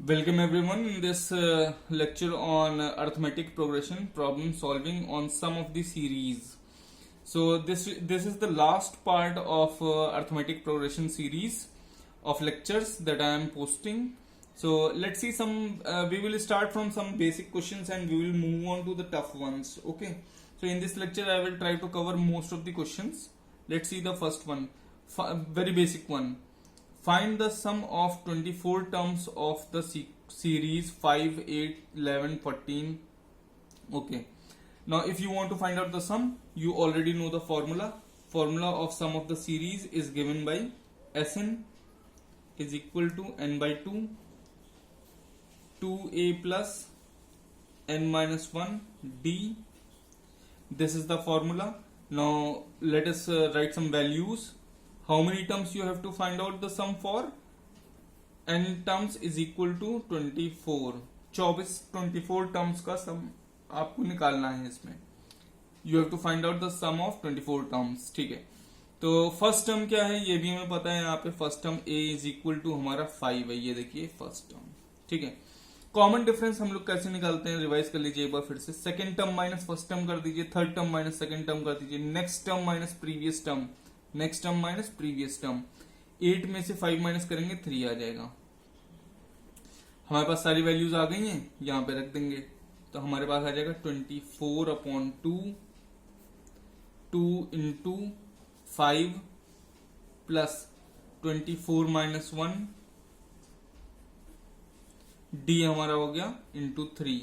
Welcome everyone in this lecture on arithmetic progression problem solving on some of the series. So this is the last part of arithmetic progression series of lectures that I am posting. So let's see some. We will start from some basic questions and we will move on to the tough ones. Okay. So in this lecture I will try to cover most of the questions. Let's see the first one. Very basic one. Find the sum of 24 terms of the series 5, 8, 11, 14. Okay. Now if you want to find out the sum, you already know the formula. Formula of sum of the series is given by Sn is equal to n by 2, 2a plus n minus 1 d. This is the formula. Now let us write some values. How many terms you have to find out the sum for? N terms is equal to 24. 24 terms का सम आपको निकालना है इसमें. You have to find out the sum of 24 terms. ठीक है. तो first term क्या है ये भी हमें पता है. यहाँ पे first term a is equal to हमारा 5 है. ये देखिए फर्स्ट टर्म. ठीक है. कॉमन डिफरेंस हम लोग कैसे निकालते हैं रिवाइज कर लीजिए एक बार फिर से. Second term minus first term कर दीजिए. Third term minus second term कर दीजिए. Next term minus previous term. Next term minus previous term. 8 में से 5 माइनस करेंगे 3 आ जाएगा. हमारे पास सारी वैल्यूज आ गई हैं. यहां पे रख देंगे तो हमारे पास आ जाएगा 24/2 2 इंटू 5 प्लस 24 माइनस 1 डी हमारा हो गया इंटू 3.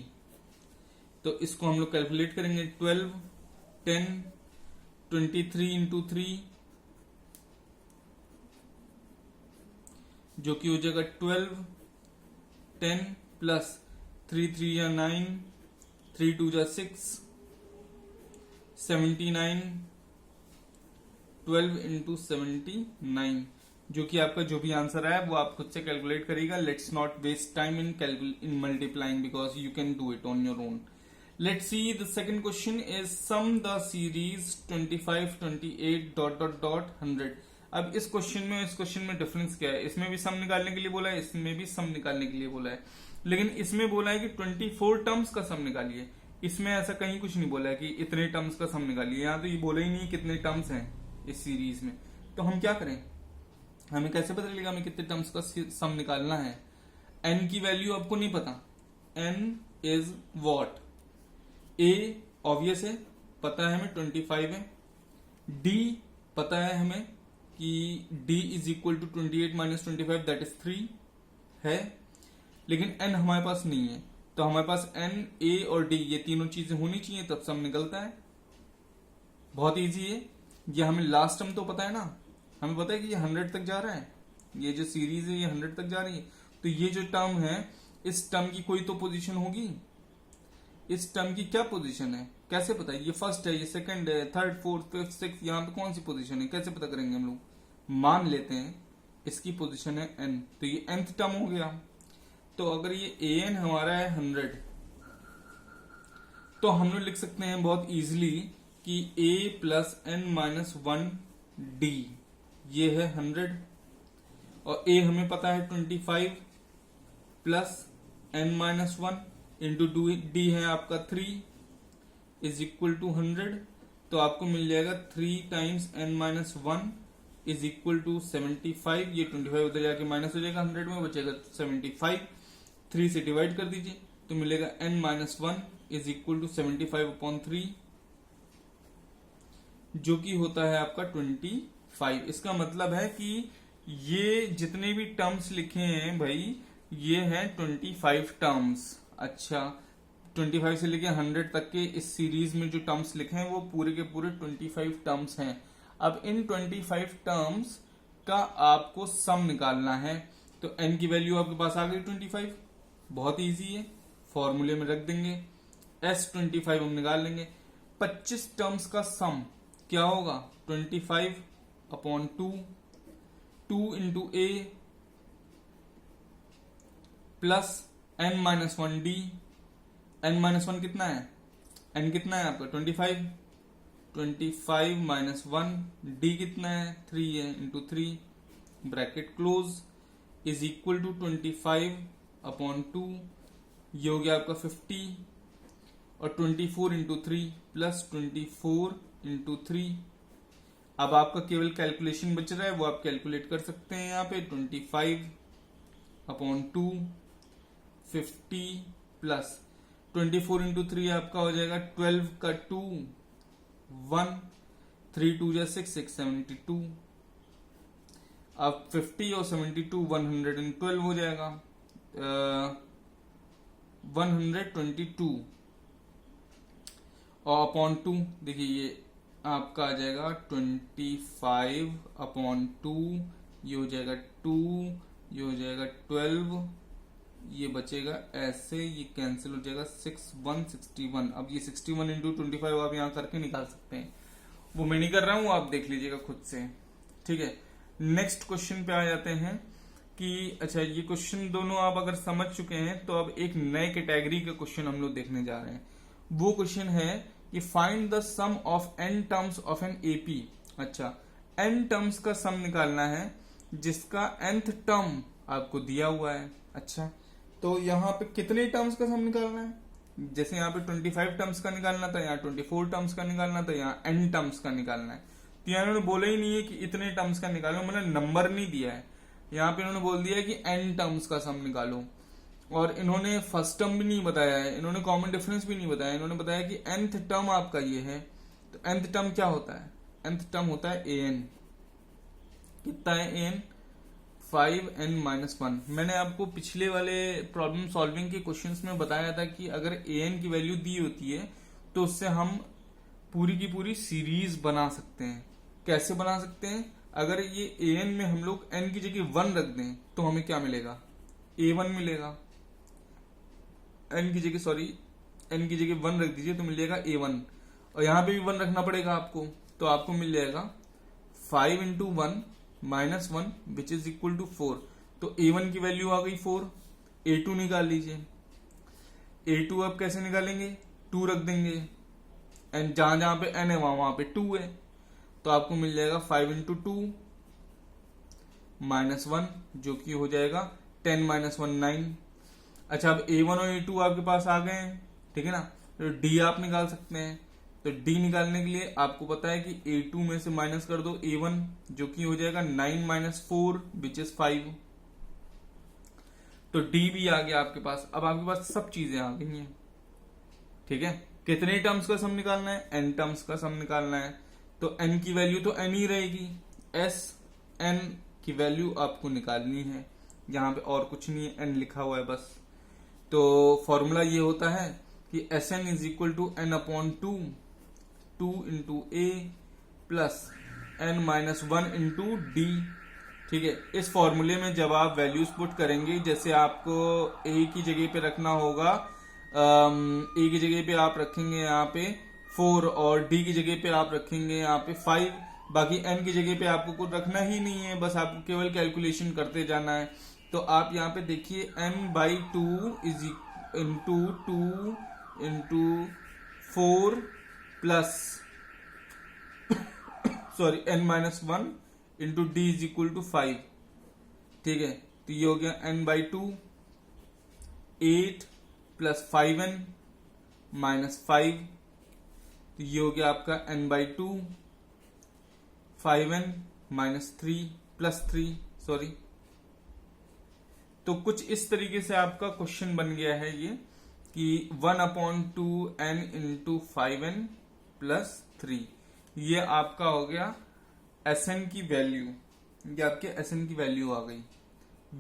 तो इसको हम लोग कैलकुलेट करेंगे. 12 10 23 इंटू 3 जो कि हो जाएगा 12 10 प्लस 3 3 या 9 3 2 जा 6 79 12 इंटू 79 जो कि आपका जो भी आंसर है वो आप खुद से कैलकुलेट करिएगा. Let's not waste time in multiplying because you can do it on your own. Let's see the second question is sum the series 25 28 dot dot dot 100. अब इस क्वेश्चन में डिफरेंस क्या है. इसमें भी सम निकालने के लिए बोला है, इसमें भी सम निकालने के लिए बोला है. लेकिन इसमें बोला है कि 24 टर्म्स का सम निकालिए. इसमें ऐसा कहीं कुछ नहीं बोला है कि इतने टर्म्स का सम निकालिए. यहाँ तो ये बोला ही नहीं कितने टर्म्स हैं इस सीरीज में. तो हम क्या करें. हमें कैसे पता चलेगा हमें कितने टर्म्स का सम निकालना है. n की वैल्यू आपको नहीं पता. n is what. a obvious है, पता है हमें 25 है. d पता है हमें कि d is equal to 28 minus 25 that is 3 है. लेकिन n हमारे पास नहीं है. तो हमारे पास n a और d ये तीनों चीजें होनी चाहिए तब सम निकलता है. बहुत इजी है. ये हमें लास्ट टर्म तो पता है ना. हमें पता है कि ये 100 तक जा रहा है. ये जो सीरीज है ये 100 तक जा रही है. तो ये जो टर्म है इस टर्म की कोई तो पोजीशन होगी. इस टर्म की क्या पोजीशन है कैसे पता है. ये फर्स्ट है, ये सेकंड है, थर्ड फोर्थ फिफ्थ सिक्स. यहाँ पे कौन सी पोजीशन है कैसे पता करेंगे हम लोग. मान लेते हैं इसकी पोजीशन है n. तो ये nth टर्म हो गया. तो अगर ये an हमारा है 100 तो हम लोग लिख सकते हैं बहुत इजीली कि a plus n minus 1 d ये है 100 और a हमें पता है 25 plus n minus 1 into D है आपका 3 इज इक्वल टू 100. तो आपको मिल जाएगा 3 times n minus 1 is equal to 75. ये 25 उधर जाके माइनस हो जाएगा 100 में बचेगा 75. 3 से डिवाइड कर दीजिए तो मिलेगा n minus 1 is equal to 75/3 जो कि होता है आपका 25. इसका मतलब है कि ये जितने भी टर्म्स लिखे हैं भाई ये है 25 टर्म्स. अच्छा 25 से लेके 100 तक के इस सीरीज में जो टर्म्स लिखे हैं वो पूरे के पूरे 25 टर्म्स हैं. अब इन 25 टर्म्स का आपको सम निकालना है. तो n की वैल्यू आपके पास आ गई 25. बहुत इजी है, फॉर्मूले में रख देंगे. s25 हम निकाल लेंगे. 25 टर्म्स का सम क्या होगा 25/2 2 into a plus n minus 1 D. n minus 1 कितना है. n कितना है आपका 25. 25 माइनस 1 डी कितना है 3 है into 3 bracket close is equal to 25 upon 2, ये हो गया आपका 50, और 24 इंटू 3 प्लस 24 इंटू 3। अब आपका केवल कैलकुलेशन बच रहा है, वो आप कैलकुलेट कर सकते हैं यहाँ पे। 25 अपॉन 2, 50 प्लस 24 इंटू 3 आपका हो जाएगा 12 का 2 1, 3 2 जा 6, 6 72। अब 50 और 72 112 हो जाएगा, 122, और अपॉन 2 देखिए ये आपका आ जाएगा 25 अपॉन 2, ये हो जाएगा 2, ये हो जाएगा 12, ये बचेगा ऐसे, ये कैंसिल हो जाएगा 61। अब ये 61 इंटू 25 आप यहाँ करके निकाल सकते हैं, वो मैं नहीं कर रहा हूं, आप देख लीजिएगा खुद से। ठीक है, नेक्स्ट क्वेश्चन पे आ जाते हैं कि अच्छा ये क्वेश्चन दोनों आप अगर समझ चुके हैं तो अब एक नए कैटेगरी का क्वेश्चन हम लोग देखने जा रहे हैं। वो क्वेश्चन है कि find the sum of n terms of an AP. अच्छा, n टर्म्स का सम निकालना है जिसका nth टर्म आपको दिया हुआ है। अच्छा, तो यहाँ पे कितने टर्म्स का सम निकालना है? जैसे यहाँ पे 25 टर्म्स का निकालना था, यहाँ 24 टर्म्स का निकालना था, यहाँ n टर्म्स का निकालना है। तो यहाँ इन्होंने बोला ही नहीं है कि इतने टर्म्स का निकालो, मतलब नंबर नहीं दिया है। यहाँ पे इन्होंने बोल दिया है कि n टर्म्स का सम निकालो, और इन्होंने फर्स्ट टर्म भी नहीं बताया है, इन्होंने कॉमन डिफरेंस भी नहीं बताया। इन्होंने बताया कि nth टर्म आपका ये है, तो nth टर्म क्या होता है? nth टर्म होता है an। कितना है an? 5n-1। मैंने आपको पिछले वाले प्रॉब्लम सॉल्विंग के क्वेश्चंस में बताया था कि अगर an की वैल्यू दी होती है तो उससे हम पूरी की पूरी सीरीज बना सकते हैं। कैसे बना सकते हैं? अगर ये an में हम लोग n की जगह 1 रख दें तो हमें क्या मिलेगा? a1 मिलेगा। n की जगह 1 रख दीजिए तो मिलेगा a1, और यहां पे भी 1 रखना पड़ेगा आपको, तो आपको मिल जाएगा 5 into 1 minus 1 which is equal to 4। तो a1 की वैल्यू आ गई 4। a2 निकाल लीजिए। a2 अब कैसे निकालेंगे? 2 रख देंगे, एंड जहां जहां पे n है वहां पे 2 है, तो आपको मिल जाएगा 5 इंटू 2 माइनस 1, जो कि हो जाएगा 10 माइनस 1 9। अच्छा, अब a1 और a2 आपके पास आ गए हैं, ठीक है ना। तो d आप निकाल सकते हैं। तो d निकालने के लिए आपको पता है कि a2 में से माइनस कर दो a1, जो कि हो जाएगा 9 माइनस 4 विच इज 5। तो d भी आ गया आपके पास। अब आपके पास सब चीजें आ गई हैं, ठीक है। कितने टर्म्स का सम निकालना है? n टर्म्स का सम निकालना है। तो n की वैल्यू तो n ही रहेगी, s n की वैल्यू आपको निकालनी है। यहां पे और कुछ नहीं है, n लिखा हुआ है बस। तो फॉर्मूला ये होता है कि Sn is equal to n upon 2 into A plus n minus 1 into D. ठीक है, इस फॉर्मूले में जब आप वैल्यूज पुट करेंगे, जैसे आपको a की जगह पे रखना होगा, a की जगह पे आप रखेंगे यहाँ पे 4, और d की जगह पे आप रखेंगे यहाँ पे 5, बाकी n की जगह पे आपको कुछ रखना ही नहीं है, बस आपको केवल कैलकुलेशन करते जाना है। तो आप यहाँ पे देखिए n/2 is into 2 into 4 plus sorry n-1 into D is equal to 5। ठीक है, तो ये हो गया n/2 8 प्लस 5n माइनस 5, तो ये हो गया आपका n/2 5n minus 3 plus 3 sorry. तो कुछ इस तरीके से आपका क्वेश्चन बन गया है ये कि 1/2n इंटू 5n प्लस 3, ये आपका हो गया Sn की वैल्यू, ये आपके Sn की वैल्यू आ गई।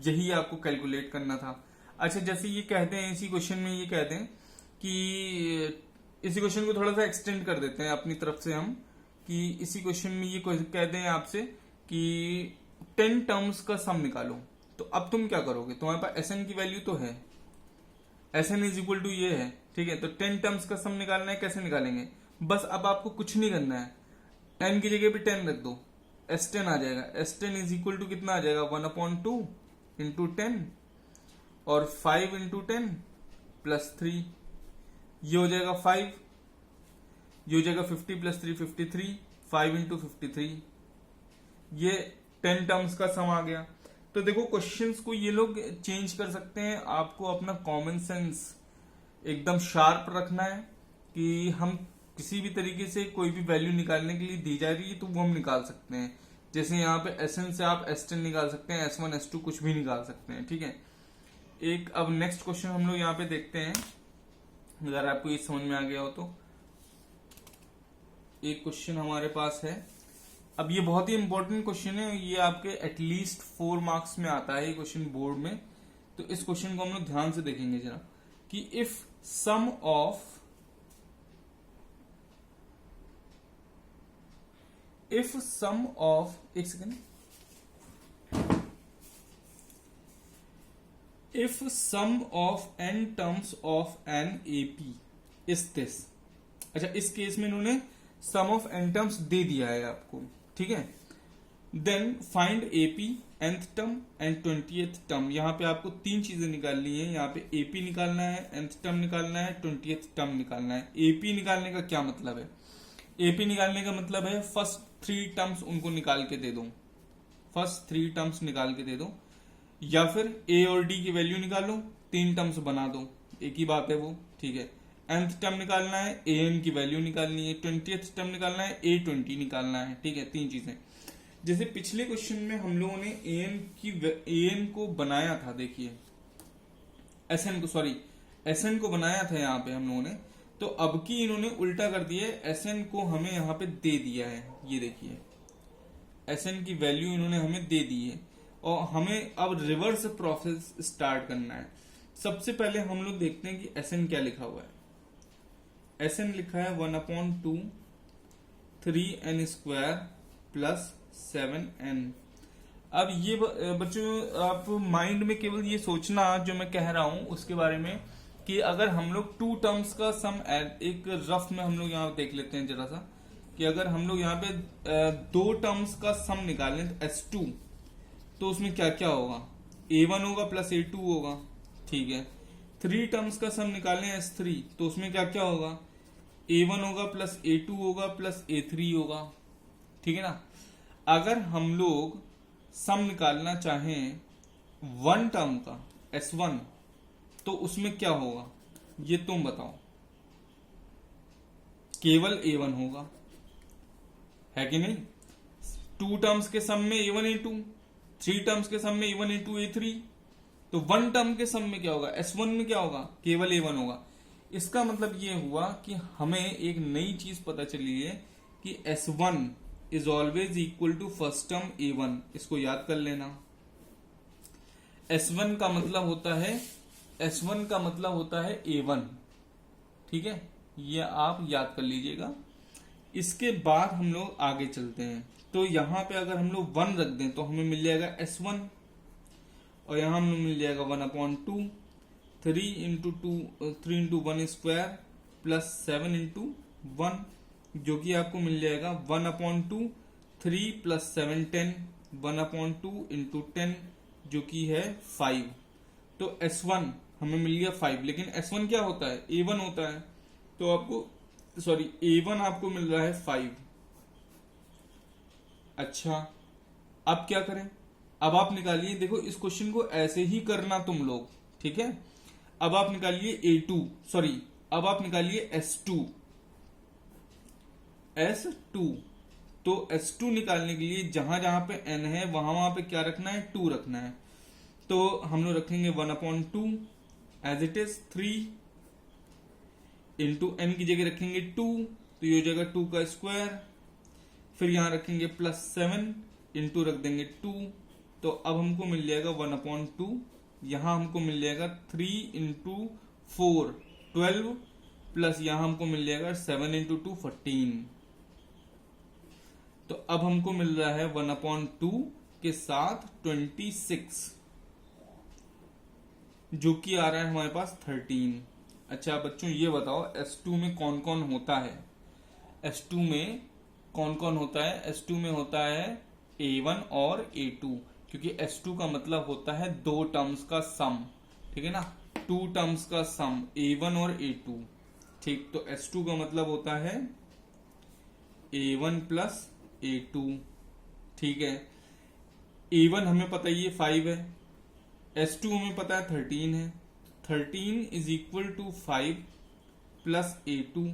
यही आपको कैलकुलेट करना था। अच्छा, जैसे ये कहते हैं इसी क्वेश्चन में, ये कहते हैं कि इसी क्वेश्चन को थोड़ा सा एक्सटेंड कर देते हैं अपनी तरफ से हम, कि इसी क्वेश्चन में ये कहते हैं आपसे कि 10 टर्म्स का सम निकालो। तो अब तुम क्या करोगे? तुम्हारे पास Sn की वैल्यू तो है, Sn इज इक्वल टू ये है, ठीक है। तो 10 टर्म्स का सम निकालना है, कैसे निकालेंगे? बस अब आपको कुछ नहीं करना है, n की जगह पे 10 रख दो, S10 आ जाएगा। S10 इज इक्वल टू कितना आ जाएगा? 1/2 इंटू 10 और 5 इंटू 10 प्लस 3, ये हो जाएगा 5, ये हो जाएगा 50 प्लस 3 53, 5 इंटू 53, ये 10 टर्म्स का सम आ गया। तो देखो क्वेश्चंस को ये लोग चेंज कर सकते हैं, आपको अपना कॉमन सेंस एकदम शार्प रखना है कि हम किसी भी तरीके से कोई भी वैल्यू निकालने के लिए दी जा रही है तो वो हम निकाल सकते हैं। जैसे यहाँ पे Sn से आप S10 निकाल सकते हैं, S1 S2 कुछ भी निकाल सकते हैं, ठीक है। एक अब नेक्स्ट क्वेश्चन हम लोग यहाँ पे देखते हैं, अगर आपको ये समझ में आ गया हो तो। एक क्वेश्चन हमारे पास है, अब ये बहुत ही इंपॉर्टेंट क्वेश्चन है, ये आपके एटलीस्ट 4 मार्क्स में आता है ये क्वेश्चन बोर्ड में। तो इस क्वेश्चन को हम लोग ध्यान से देखेंगे जरा कि इफ सम ऑफ एक second, if sum of n terms of an AP is this. अच्छा, इस केस में इन्होंने सम ऑफ n टर्म्स दे दिया है आपको, ठीक है। Then find AP nth term and 20th term. यहाँ पे आपको 3 चीजें निकालनी है, यहाँ पे एपी निकालना है, nth टर्म निकालना है, 20th टर्म निकालना है। एपी निकालने का क्या मतलब है? एपी निकालने का मतलब है फर्स्ट 3 टर्म्स उनको निकाल के दे दो, फर्स्ट 3 टर्म्स निकाल के दे दो, या फिर ए और डी की वैल्यू निकालो, 3 टर्म्स बना दो, एक ही बात है वो, ठीक है। nth टर्म निकालना है, an की वैल्यू निकालनी है, 20th टर्म निकालना है, a20 निकालना है, ठीक है। 3 चीजें। जैसे पिछले क्वेश्चन में हम लोगों ने an को बनाया था, देखिए sn को बनाया था यहाँ पे हम लोगों ने, तो अब की इन्होंने उल्टा कर दिया है, sn को हमें यहाँ पे दे दिया है, ये देखिए sn की वैल्यू इन्होंने हमें दे दी है और हमें अब रिवर्स प्रोसेस स्टार्ट करना है। सबसे पहले हम लोग देखते हैं कि sn क्या लिखा हुआ है। sn लिखा है 1/2 3n² प्लस 7n। अब ये बच्चों आप माइंड में केवल ये सोचना जो मैं कह रहा हूं उसके बारे में कि अगर हम लोग 2 टर्म्स का सम एक रफ में हम लोग यहाँ देख लेते हैं जरा सा, कि अगर हम लोग यहाँ पे 2 टर्म्स का सम निकालें S2, तो उसमें क्या क्या होगा? A1 होगा प्लस A2 होगा, ठीक है। 3 टर्म्स का सम निकालें S3, तो उसमें क्या क्या होगा? A1 होगा प्लस A2 होगा प्लस A3 होगा, ठीक है ना। अगर हम लोग सम निकालना चाहें 1 टर्म का S1, तो उसमें क्या होगा ये तुम बताओ? केवल A1 होगा, है कि नहीं। 2 टर्म्स के सम में A1 A2, 3 टर्म्स के सम में A1 A2 A3, तो 1 टर्म के सम में क्या होगा? S1 में क्या होगा? केवल A1 होगा। इसका मतलब ये हुआ कि हमें एक नई चीज पता चली है कि S1 is always equal to first term A1। इसको याद कर लेना। S1 का मतलब होता है A1, ठीक है, ये आप याद कर लीजिएगा। इसके बाद हम लोग आगे चलते हैं, तो यहां पे अगर हम लोग 1 रख दें तो हमें मिल जाएगा S1, और यहां हमें मिल जाएगा 1/2 3 इंटू 1² प्लस 7 इंटू 1, जो कि आपको मिल जाएगा 1/2 3 प्लस 7 10, 1/2 इंटू 10 जो कि है 5। तो S1 हमें मिल गया 5, लेकिन S1 क्या होता है? A1 होता है। तो आपको A1 आपको मिल रहा है 5। अच्छा, अब क्या करें? अब आप निकालिए, देखो इस क्वेश्चन को ऐसे ही करना तुम लोग, ठीक है। अब आप निकालिए अब आप निकालिए S2। तो S2 निकालने के लिए जहां जहां पे n है वहां पे क्या रखना है? 2 रखना है। तो हम लोग रखेंगे 1/2 as it is 3 into n की जगह रखेंगे 2, तो ये हो जाएगा 2 का स्क्वायर। फिर यहां रखेंगे प्लस 7 इंटू रख देंगे 2, तो अब हमको मिल जाएगा 1/2। यहां हमको मिल जाएगा 3 इंटू 4 12, प्लस यहां हमको मिल जाएगा 7 इंटू 2 14। तो अब हमको मिल रहा है 1/2 के साथ 26, जो कि आ रहा है हमारे पास 13। अच्छा बच्चों ये बताओ S2 में कौन कौन होता है? S2 में कौन कौन होता है? S2 में होता है A1 और A2, क्योंकि S2 का मतलब होता है 2 टर्म्स का सम, ठीक है ना, 2 टर्म्स का सम A1 और A2, ठीक। तो S2 का मतलब होता है A1 प्लस A2, ठीक है। A1 हमें पता है ये 5 है, S2 हमें पता है 13 है, 13 is equal to 5 plus A2।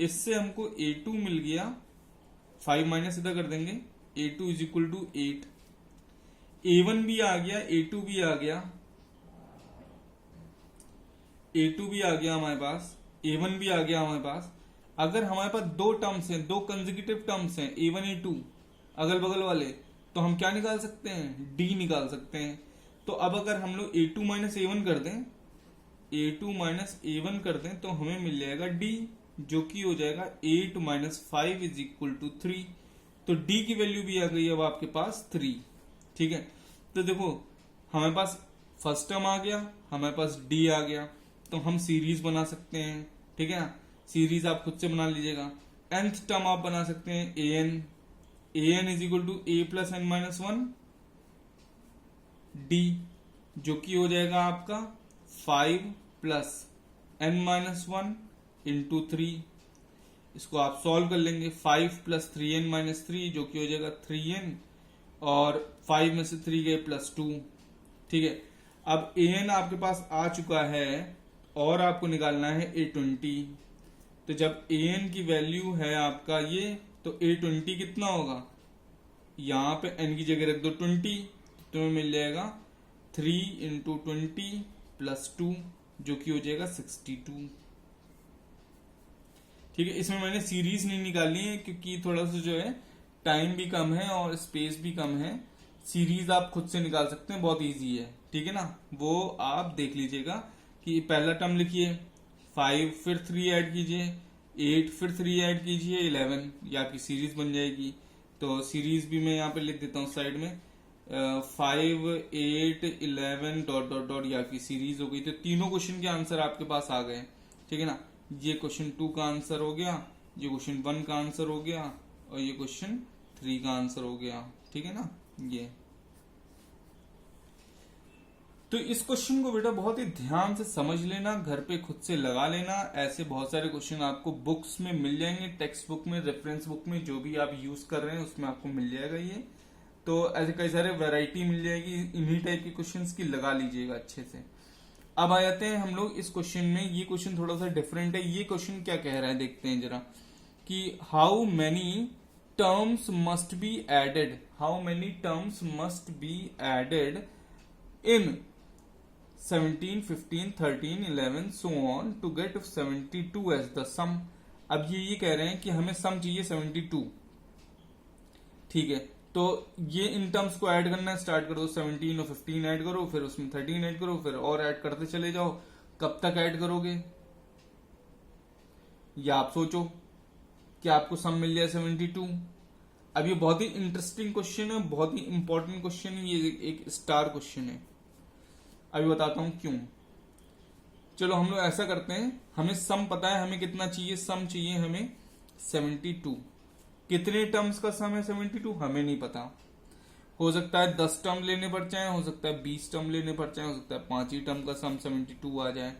इससे हमको A2 मिल गया, 5 माइनस इधर कर देंगे, A2 is equal to 8। A1 भी आ गया, A2 भी आ गया, A2 भी आ गया हमारे पास, A1 भी आ गया हमारे पास। अगर हमारे पास दो टर्म्स हैं, दो कंसेक्यूटिव टर्म्स हैं, A1 A2 अगल बगल वाले, तो हम क्या निकाल सकते हैं, D निकाल सकते हैं। तो अब अगर हम लोग A2 माइनस A1 कर दें, A2 माइनस A1 कर दें, तो हमें मिल जाएगा D, जो कि हो जाएगा 8 माइनस 5 इज इक्वल टू 3। तो D की वैल्यू भी आ गई अब आपके पास 3। ठीक है, तो देखो हमारे पास फर्स्ट टर्म आ गया, हमारे पास D आ गया, तो हम सीरीज बना सकते हैं। ठीक है ना, सीरीज आप खुद से बना लीजिएगा। nth टर्म आप बना सकते हैं an is equal to a plus n minus 1 d, जो कि हो जाएगा आपका 5 प्लस एन माइनस 1 इंटू 3। इसको आप सॉल्व कर लेंगे, 5 प्लस 3n माइनस 3, जो कि हो जाएगा 3n, और 5 में से 3 गए प्लस 2। ठीक है, अब an आपके पास आ चुका है और आपको निकालना है A20। तो जब an की वैल्यू है आपका ये, तो A20 कितना होगा, यहां पे n की जगह रख दो 20, तो तुम्हें मिल जाएगा 3 इंटू 20 प्लस 2, जो कि हो जाएगा 62। ठीक है, इसमें मैंने सीरीज नहीं निकाली है क्योंकि थोड़ा सा जो है टाइम भी कम है और स्पेस भी कम है। सीरीज आप खुद से निकाल सकते हैं, बहुत इजी है। ठीक है ना, वो आप देख लीजिएगा कि पहला टर्म लिखिए 5, फिर 3 ऐड कीजिए 8, फिर 3 ऐड कीजिए 11, ये आपकी सीरीज बन जाएगी। तो सीरीज भी मैं यहाँ पे लिख देता हूँ साइड में, 5 8 11 डॉट डॉट डॉट, ये आपकी सीरीज हो गई। तो तीनों क्वेश्चन के आंसर आपके पास आ गए। ठीक है ना, ये क्वेश्चन 2 का आंसर हो गया, ये क्वेश्चन 1 का आंसर हो गया, और ये क्वेश्चन 3 का आंसर हो गया। ठीक है ना, ये तो इस क्वेश्चन को बेटा बहुत ही ध्यान से समझ लेना, घर पे खुद से लगा लेना। ऐसे बहुत सारे क्वेश्चन आपको बुक्स में मिल जाएंगे, टेक्स्ट बुक में, रेफरेंस बुक में, जो भी आप यूज कर रहे हैं उसमें आपको मिल जाएगा ये। तो ऐसे कई सारे वैरायटी मिल जाएगी, इन्हीं टाइप के क्वेश्चंस की लगा लीजिएगा अच्छे से। अब आ जाते हैं हम लोग इस क्वेश्चन में। ये क्वेश्चन थोड़ा सा डिफरेंट है। ये क्वेश्चन क्या कह रहा है देखते हैं जरा, कि how many terms must be added, how many terms must be added in 17, 15, 13, 11 so on to get 72 as the sum। अब ये कह रहे हैं कि हमें सम चाहिए 72। ठीक है, तो ये इन टर्म्स को ऐड करना स्टार्ट कर दो, 17 और 15 ऐड करो, फिर उसमें 13 ऐड करो, फिर और ऐड करते चले जाओ। कब तक ऐड करोगे, या आप सोचो कि आपको सम मिल जाए 72। अब ये बहुत ही इंटरेस्टिंग क्वेश्चन है, बहुत ही इंपॉर्टेंट क्वेश्चन है, ये एक स्टार क्वेश्चन है। अभी बताता हूं क्यों। चलो हम लोग ऐसा करते हैं, हमें सम पता है, हमें कितना चाहिए, सम चाहिए हमें 72। कितने टर्म्स का सम है 72 हमें नहीं पता। हो सकता है 10 टर्म लेने पड़ जाए, हो सकता है 20 टर्म लेने पड़ जाए, हो सकता है 5 ही टर्म का सम 72 आ जाए,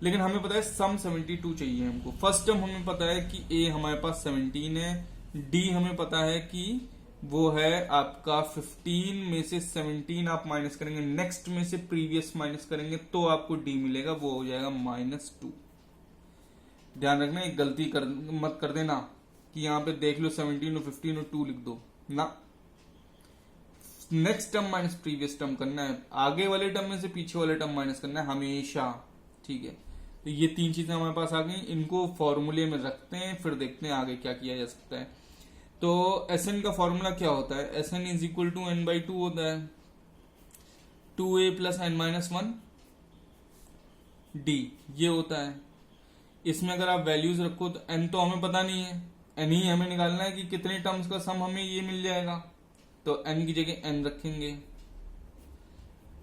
लेकिन हमें पता है सम 72 चाहिए हमको। फर्स्ट टर्म हमें पता है कि ए हमारे पास 17 है, डी हमें पता है कि वो है आपका 15 में से 17 आप माइनस करेंगे, नेक्स्ट में से प्रीवियस माइनस करेंगे, तो आपको डी मिलेगा, वो हो जाएगा -2। ध्यान रखना, एक गलती मत कर देना कि यहां पे देख लो 17 और 15 और 2 लिख दो ना, next term minus previous term करना है, आगे वाले टर्म में से पीछे वाले टर्म माइनस करना है हमेशा। ठीक है, तो ये 3 चीजें हमारे पास आ गई, इनको फॉर्मूले में रखते हैं, फिर देखते हैं आगे क्या किया जा सकता है। तो Sn का फॉर्मूला क्या होता है, Sn is equal to n/2 होता है, 2a plus n minus 1 d, ये होता है। इसमें अगर आप वैल्यूज रखो तो n तो हमें पता नहीं है, n ही हमें निकालना है कि कितने टर्म्स का सम हमें ये मिल जाएगा। तो n की जगह n रखेंगे,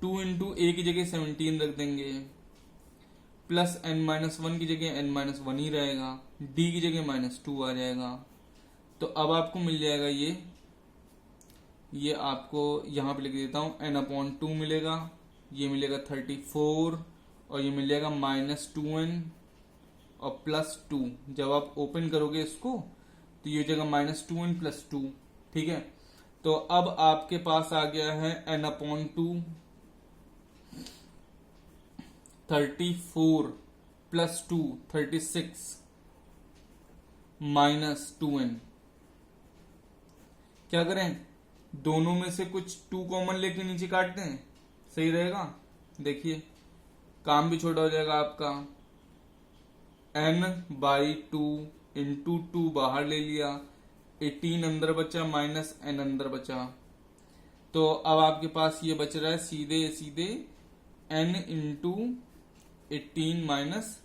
2 इंटू a की जगह 17 रख देंगे, प्लस n माइनस 1 की जगह n माइनस 1 ही रहेगा, d की जगह -2 आ जाएगा। तो अब आपको मिल जाएगा ये आपको यहां पे लिख देता हूं, n/2 मिलेगा, ये मिलेगा 34, और ये मिल जाएगा -2n और +2। जब आप ओपन करोगे इसको तो ये हो जाएगा -2n + 2। ठीक है, तो अब आपके पास आ गया है n/2 34 प्लस 2 36 माइनस 2n। क्या करें, दोनों में से कुछ 2 कॉमन लेके नीचे काट दें, सही रहेगा। देखिए काम भी छोटा हो जाएगा आपका। n/2 इंटू 2 बाहर ले लिया, 18 अंदर बचा माइनस n अंदर बचा। तो अब आपके पास ये बच रहा है सीधे सीधे n इंटू 18 माइनस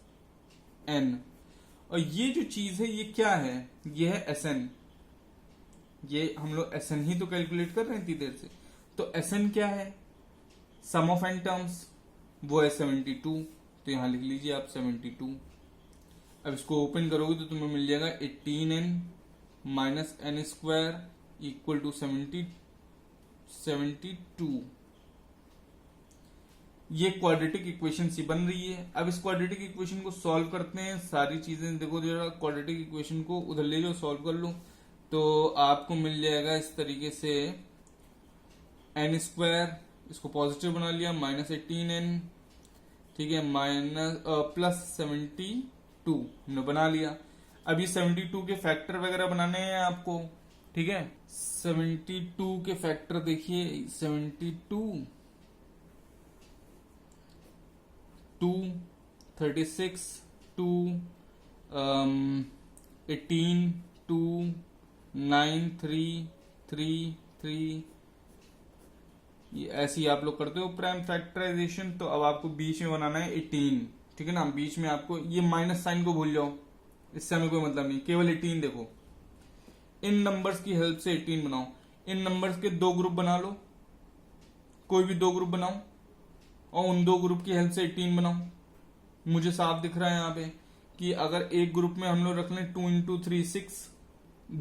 n। और ये जो चीज है ये क्या है, ये है Sn। ये हम लोग Sn ही तो कैलकुलेट कर रहे हैं इतनी देर से। तो Sn क्या है, सम ऑफ n टर्म्स, वो है 72। तो यहां लिख लीजिए आप 72। अब इसको ओपन करोगे तो तुम्हें मिल जाएगा 18n minus n square equal to 72। ये क्वाड्रेटिक इक्वेशन सी बन रही है। अब इस क्वाड्रेटिक इक्वेशन को सॉल्व करते हैं। सारी चीजें देखो, जरा क्वाड्रेटिक इक्वेशन को उधर ले जाओ, सॉल्व कर लो। तो आपको मिल जाएगा इस तरीके से n स्क्वायर, इसको पॉजिटिव बना लिया, माइनस 18n, ठीक है, माइनस प्लस 72 हमने बना लिया। अब ये 72 के फैक्टर वगैरह बनाने हैं आपको, ठीक है। 72 के फैक्टर देखिए, 72 2 36 2 18 2 9 3 3 3। ये ऐसे ही आप लोग करते हो प्राइम फैक्टराइजेशन। तो अब आपको बीच में बनाना है 18, ठीक है ना। बीच में आपको ये माइनस साइन को भूल जाओ, इससे हमें कोई मतलब नहीं, केवल 18 देखो। इन नंबर्स की हेल्प से 18 बनाओ। इन नंबर्स के 2 ग्रुप बना लो, कोई भी 2 ग्रुप बनाओ और उन 2 ग्रुप की हेल्प से 18 बनाओ। मुझे साफ दिख रहा है यहाँ पे कि अगर एक ग्रुप में हम लोग रख लें 2 इंटू 3 6,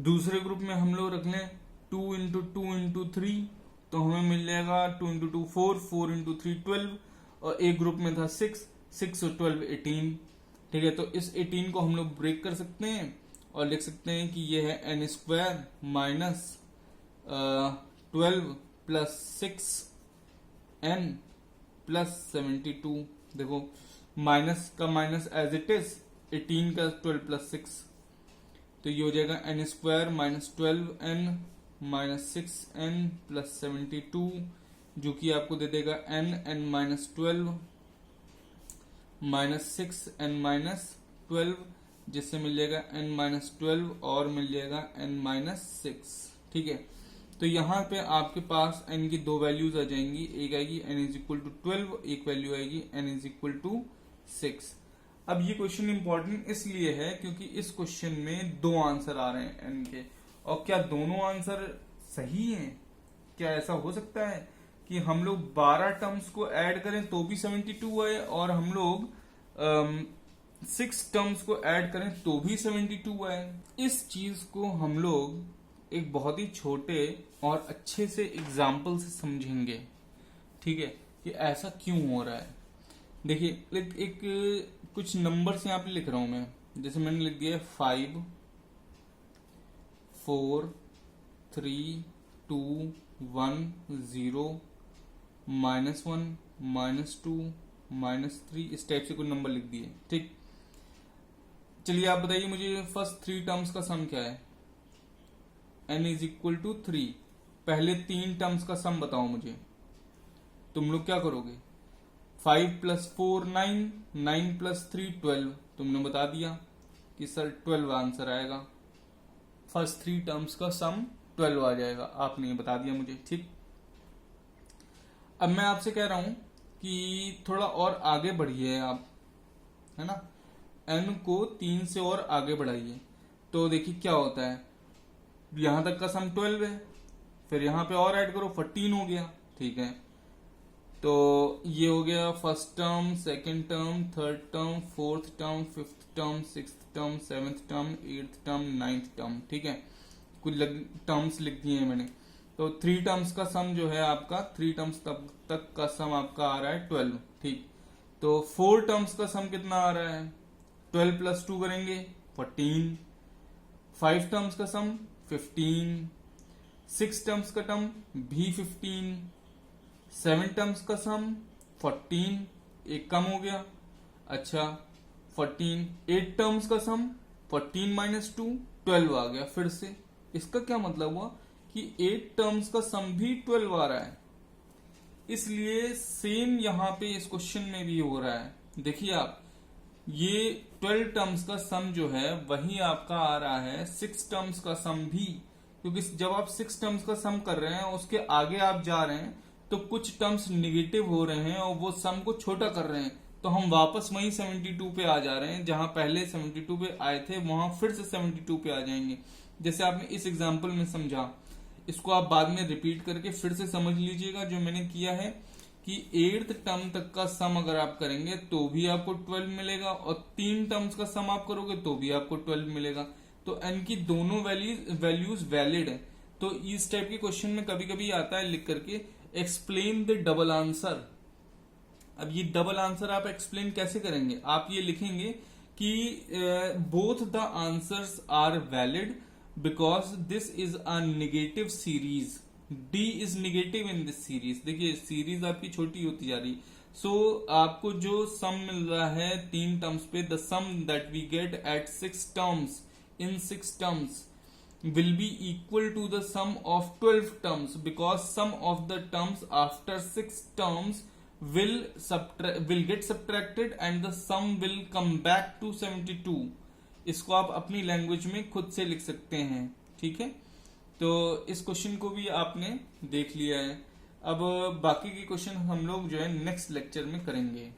दूसरे ग्रुप में हम लोग रख लें 2 इंटू 2 इंटू 3, तो हमें मिल जाएगा 2 इंटू 2 4, 4 इंटू 3 12, और एक ग्रुप में था 6 6 और 12 18, ठीक है। तो इस 18 को हम लोग ब्रेक कर सकते हैं और लिख सकते हैं कि ये है n square minus 12 plus 6n plus 72। देखो माइनस का माइनस एज इट इज, 18 का 12 प्लस 6, तो ये हो जाएगा n square minus 12n minus 6n plus 72, जो कि आपको दे देगा n minus 12 minus 6n minus 12, जिससे मिल जाएगा n माइनस 12 और मिल जाएगा n माइनस 6, ठीक है। तो यहाँ पे आपके पास n की 2 वैल्यूज आ जाएंगी, एक आएगी n इज इक्वल टू 12, एक वैल्यू आएगी n इज इक्वल टू 6। अब ये क्वेश्चन इंपॉर्टेंट इसलिए है क्योंकि इस क्वेश्चन में 2 आंसर आ रहे हैं n के, और क्या दोनों आंसर सही हैं? क्या ऐसा हो सकता है कि हम लोग 12 टर्म्स को ऐड करें तो भी 72 आए, और हम लोग 6 टर्म्स को ऐड करें तो भी 72 आए? इस चीज को हम लोग एक बहुत ही छोटे और अच्छे से एग्जाम्पल से समझेंगे, ठीक है, कि ऐसा क्यों हो रहा है। देखिए एक कुछ नंबर्स यहाँ पे लिख रहा हूं मैं, जैसे मैंने लिख दिया 5 4 3 2 1 0 -1 -2 -3, इस टाइप से कुछ नंबर लिख दिए, ठीक। चलिए आप बताइए मुझे फर्स्ट 3 टर्म्स का सम क्या है। n is equal to 3। पहले 3 टर्म्स का सम बताओ मुझे। तुम लोग क्या करोगे, 5 प्लस 4 9, 9 प्लस 3 12, तुमने बता दिया कि सर 12 आंसर आएगा। फर्स्ट 3 टर्म्स का सम 12 आ जाएगा, आपने ये बता दिया मुझे, ठीक। अब मैं आपसे कह रहा हूं कि थोड़ा और आगे बढ़िए आप, है ना, n को 3 से और आगे बढ़ाइए। तो देखिए क्या होता है, यहां तक का सम 12 है, फिर यहां पे और ऐड करो 14 हो गया, ठीक है। तो ये हो गया first term, second term, third term, fourth term, fifth term, sixth term, seventh term, eighth term, ninth term, ठीक है। कुछ टर्म्स लिख दिए हैं मैंने। तो 3 टर्म्स का सम जो है आपका, 3 टर्म्स तक का सम आपका आ रहा है 12, ठीक। तो 4 टर्म्स का सम कितना आ रहा है, 12 प्लस 2 करेंगे 14। 5 टर्म्स का सम 15, 6 टर्म्स का टर्म भी 15, 7 टर्म्स का सम 14, एक कम हो गया। अच्छा 14, 8 टर्म्स का सम 14 माइनस 2 12 आ गया फिर से। इसका क्या मतलब हुआ कि 8 टर्म्स का सम भी 12 आ रहा है। इसलिए सेम यहां पे इस क्वेश्चन में भी हो रहा है। देखिए आप, ये 12 टर्म्स का सम जो है वही आपका आ रहा है 6 टर्म्स का सम भी, क्योंकि जब आप 6 टर्म्स का सम कर रहे हैं उसके आगे आप जा रहे हैं तो कुछ टर्म्स निगेटिव हो रहे हैं और वो सम को छोटा कर रहे हैं, तो हम वापस वही 72 पे आ जा रहे हैं। जहां पहले 72 पे आए थे वहां फिर से 72 पे आ जाएंगे। जैसे आपने इस एग्जाम्पल में समझा, इसको आप बाद में रिपीट करके फिर से समझ लीजिएगा जो मैंने किया है कि 8th टर्म तक का सम अगर आप करेंगे तो भी आपको 12 मिलेगा, और 3 टर्म्स का सम आप करोगे तो भी आपको 12 मिलेगा। तो n की दोनों वैल्यूज वैलिड है। तो इस टाइप के क्वेश्चन में कभी कभी आता है लिख करके एक्सप्लेन द डबल आंसर। अब ये डबल आंसर आप एक्सप्लेन कैसे करेंगे? आप ये लिखेंगे कि both the answers are valid because this is a negative series, d is negative in this series. देखिए सीरीज आपकी छोटी होती जा रही, सो आपको जो सम मिल रहा है 3 टर्म्स पे, the sum that we get at 6 terms in 6 terms will be equal to the sum of 12 terms because sum of the terms after 6 terms will get subtracted and the sum will come back to 72। इसको आप अपनी language में खुद से लिख सकते हैं, ठीक है। तो इस क्वेश्चन को भी आपने देख लिया है। अब बाकी के क्वेश्चन हम लोग जो है नेक्स्ट लेक्चर में करेंगे।